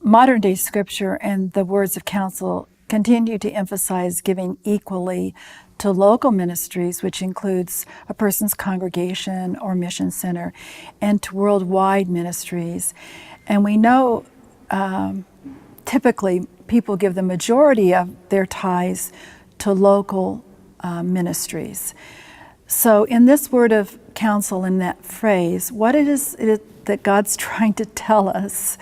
modern day scripture and the words of counsel continue to emphasize giving equally to local ministries, which includes a person's congregation or mission center, and to worldwide ministries. And we know typically people give the majority of their tithes to local ministries. So in this word of counsel, in that phrase, what it is that God's trying to tell us?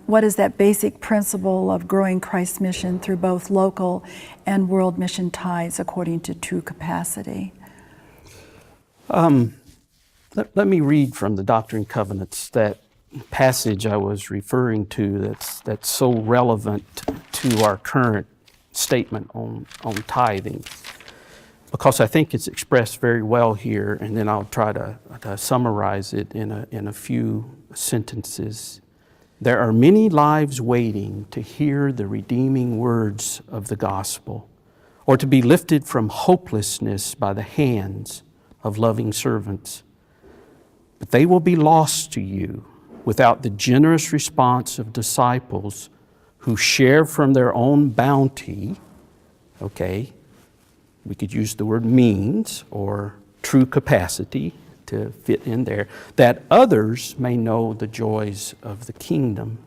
What is that basic principle of growing Christ's mission through both local and world mission tithes according to true capacity? Let me read from the Doctrine and Covenants, that passage I was referring to that's so relevant to our current statement on tithing, because I think it's expressed very well here, and then I'll try to summarize it in a few sentences. There are many lives waiting to hear the redeeming words of the gospel, or to be lifted from hopelessness by the hands of loving servants. But they will be lost to you without the generous response of disciples who share from their own bounty. Okay, we could use the word means or true capacity to fit in there, that others may know the joys of the kingdom.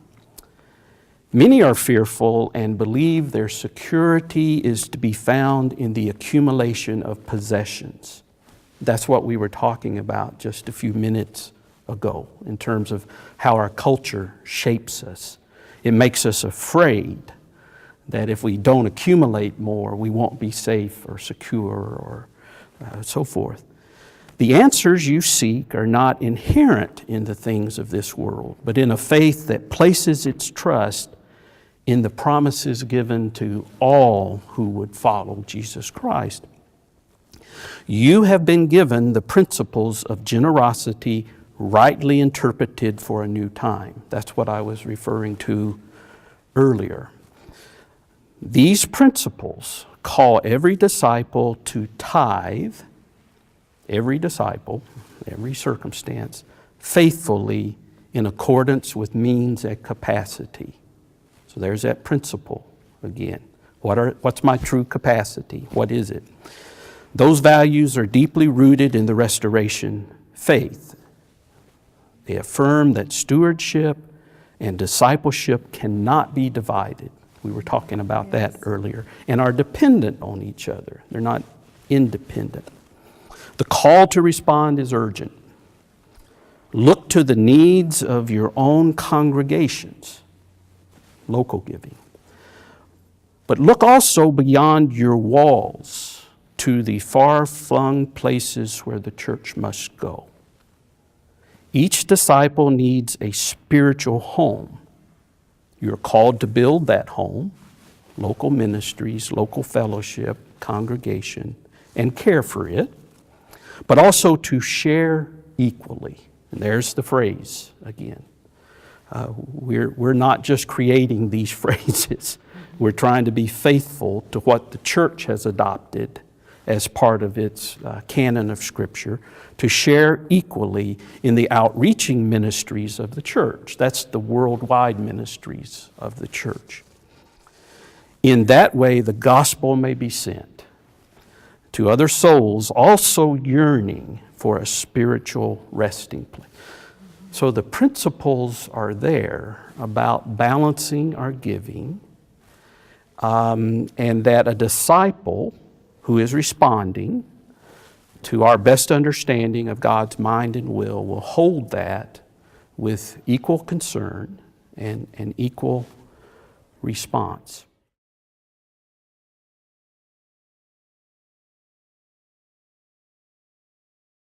Many are fearful and believe their security is to be found in the accumulation of possessions. That's what we were talking about just a few minutes ago in terms of how our culture shapes us. It makes us afraid that if we don't accumulate more, we won't be safe or secure or so forth. The answers you seek are not inherent in the things of this world, but in a faith that places its trust in the promises given to all who would follow Jesus Christ. You have been given the principles of generosity rightly interpreted for a new time. That's what I was referring to earlier. These principles call every disciple to tithe, every disciple, every circumstance, faithfully in accordance with means and capacity. So there's that principle again. What's my true capacity? What is it? Those values are deeply rooted in the restoration faith. They affirm that stewardship and discipleship cannot be divided. We were talking about that earlier, and are dependent on each other. They're not independent. The call to respond is urgent. Look to the needs of your own congregations, local giving. But look also beyond your walls to the far-flung places where the church must go. Each disciple needs a spiritual home. You're called to build that home, local ministries, local fellowship, congregation, and care for it, but also to share equally. And there's the phrase again. We're not just creating these phrases. We're trying to be faithful to what the church has adopted as part of its canon of Scripture, to share equally in the outreaching ministries of the church. That's the worldwide ministries of the church. In that way, the gospel may be sent to other souls also yearning for a spiritual resting place. So the principles are there about balancing our giving, and that a disciple who is responding to our best understanding of God's mind and will hold that with equal concern and equal response.